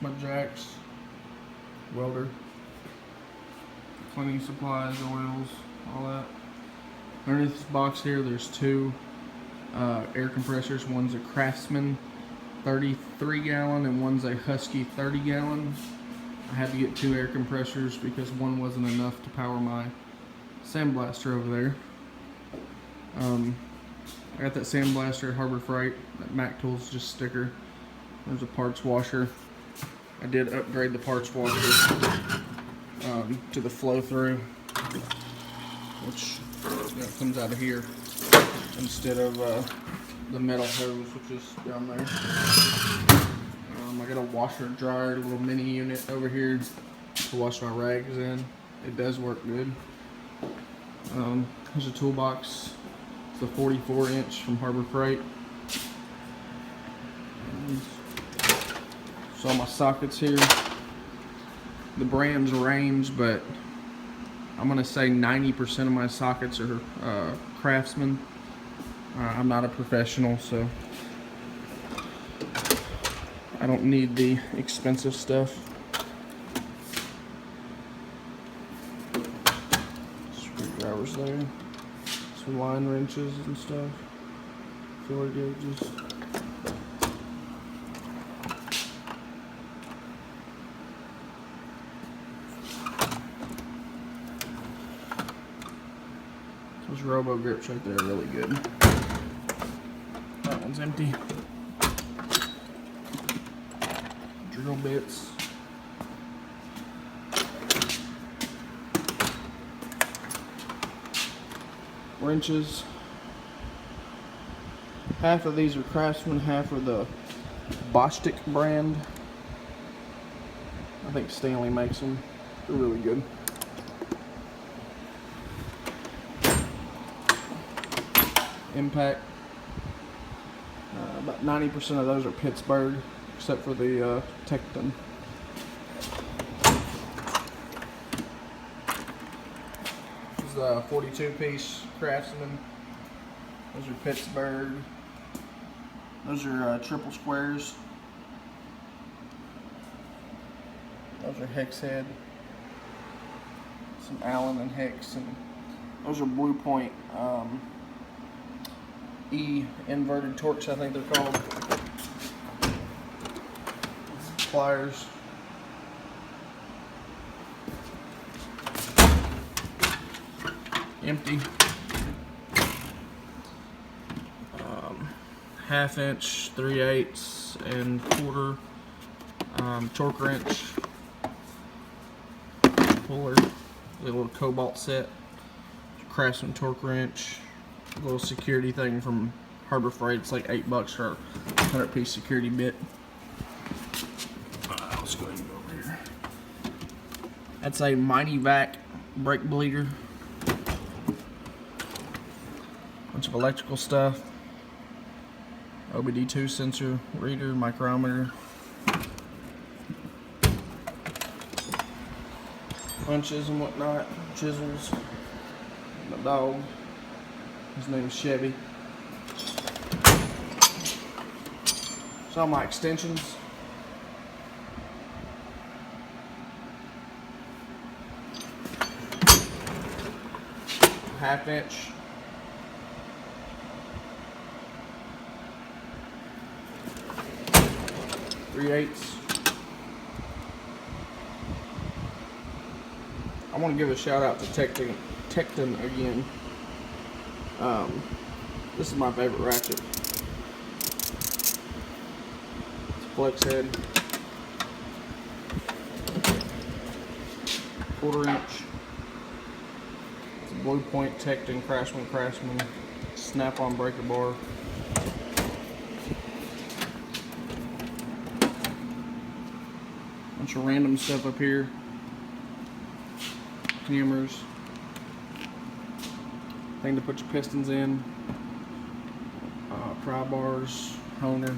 my jacks, welder, cleaning supplies, oils, all that. Underneath this box here, there's two air compressors. One's a Craftsman 33 gallon and one's a Husky 30 gallon. I had to get two air compressors because one wasn't enough to power my sandblaster over there. I got that sandblaster at Harbor Freight, that Mac Tools just sticker. There's a parts washer. I did upgrade the parts washer to the flow through, which comes out of here instead of the metal hose, which is down there. I got a washer and dryer, a little mini unit over here to wash my rags in. It does work good. There's a toolbox. It's a 44-inch from Harbor Freight. So all my sockets here. The brand's range, but I'm gonna say 90% of my sockets are Craftsman. I'm not a professional, so I don't need the expensive stuff. Screwdrivers there. Some line wrenches and stuff. Filler gauges. Those robo grips right there are really good. That one's empty. Drill bits. Wrenches. Half of these are Craftsman, half are the Bostic brand. I think Stanley makes them. They're really good. Impact. About 90% of those are Pittsburgh, except for the Tecton. This is a 42-piece Craftsman. Those are Pittsburgh. Those are triple squares. Those are hex head. Some Allen and hex, and those are Blue Point E inverted torques, I think they're called. Pliers. Empty. Half inch, 3/8 and quarter torque wrench. Puller. A little cobalt set. Craftsman torque wrench. A little security thing from Harbor Freight. It's like $8 for a 100-piece security bit. Let's go ahead and go over here. That's a Mighty Vac brake bleeder. Bunch of electrical stuff. OBD2 sensor, reader, micrometer. Punches and whatnot. Chisels. My dog. His name is Chevy. So all my extensions. Half inch. .3/8. I want to give a shout out to Tecton again. This is my favorite ratchet. It's a flex head. 1/4 inch. It's a Blue Point Tecton Craftsman snap-on breaker bar. Bunch of random stuff up here. Hammers. Thing to put your pistons in. Pry bars. Honer.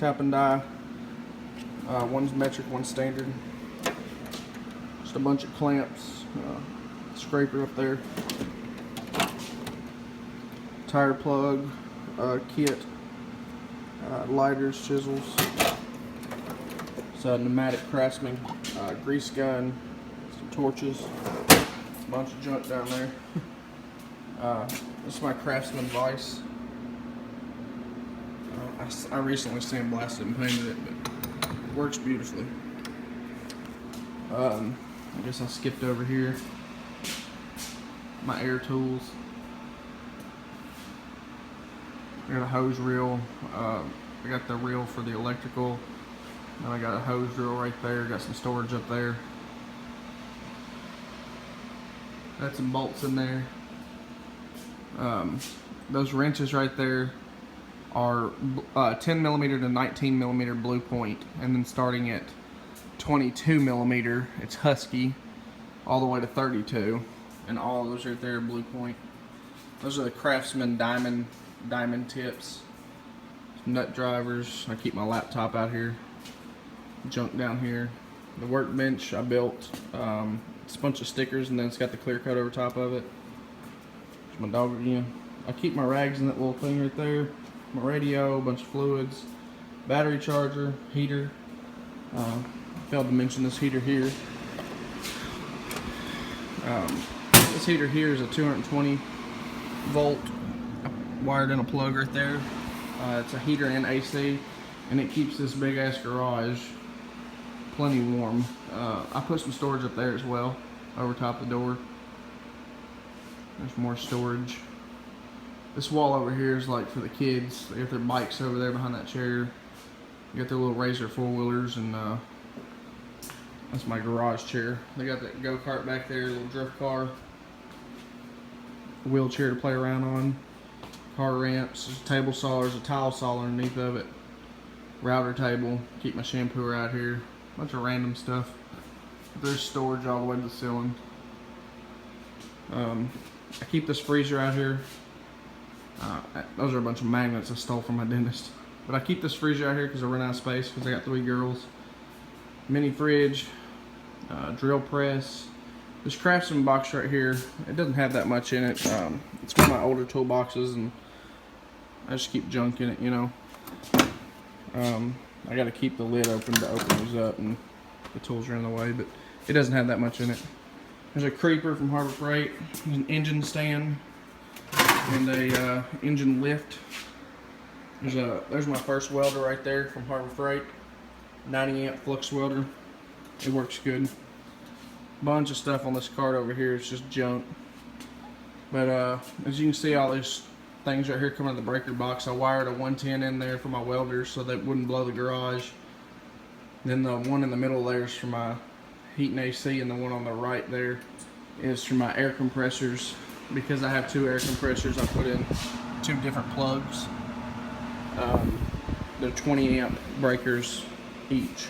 Tap and die. One's metric, one's standard. Just a bunch of clamps. Scraper up there. Tire plug. Kit. Lighters, chisels. It's a pneumatic Craftsman grease gun, some torches, a bunch of junk down there. This is my Craftsman vise. I recently sandblasted and painted it, but it works beautifully. I guess I skipped over here. My air tools. I got a hose reel. I got the reel for the electrical. And I got a hose reel right there. Got some storage up there. Got some bolts in there. Those wrenches right there are 10mm to 19mm blue point, and then starting at 22mm, it's Husky, all the way to 32, and all of those right there are blue point. Those are the Craftsman diamond tips. Nut drivers. I keep my laptop out here. Junk down here. The workbench I built. It's a bunch of stickers, and then it's got the clear coat over top of it. There's my dog again. I keep my rags in that little thing right there. My radio, a bunch of fluids, battery charger, heater. Failed to mention this heater here. This heater here is a 220 volt wired in a plug right there. It's a heater and AC, and it keeps this big ass garage plenty warm. I put some storage up there as well, over top the door. There's more storage. This wall over here is like for the kids. They got their bikes over there behind that chair. You got their little Razor 4-wheelers, and that's my garage chair. They got that go-kart back there, little drift car. A wheelchair to play around on. Car ramps, there's a table saw, there's a tile saw underneath of it. Router table, keep my shampooer out here. Bunch of random stuff. There's storage all the way to the ceiling. I keep this freezer out here. Those are a bunch of magnets I stole from my dentist. But I keep this freezer out here because I run out of space because I got 3 girls. Mini fridge, drill press. This Craftsman box right here, it doesn't have that much in it. It's one of my older toolboxes, and I just keep junk in it, you know. I got to keep the lid open to open those up, and the tools are in the way, but it doesn't have that much in it. There's a creeper from Harbor Freight. There's an engine stand and a engine lift. There's my first welder right there from Harbor Freight. 90 amp flux welder. It works good. Bunch of stuff on this cart over here. It's just junk. But as you can see, all these things right here come out of the breaker box. I wired a 110 in there for my welders so that it wouldn't blow the garage. Then the one in the middle there is for my heat and AC, and the one on the right there is for my air compressors. Because I have 2 air compressors, I put in 2 different plugs. They're 20 amp breakers each.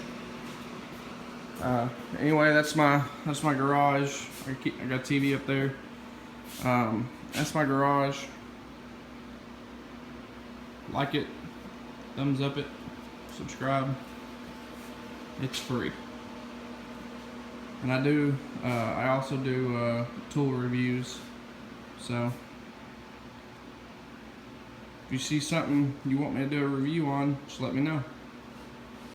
Anyway, that's my garage. I got TV up there. That's my garage. Like it, thumbs up it, subscribe. It's free. And I also do tool reviews. So if you see something you want me to do a review on, just let me know.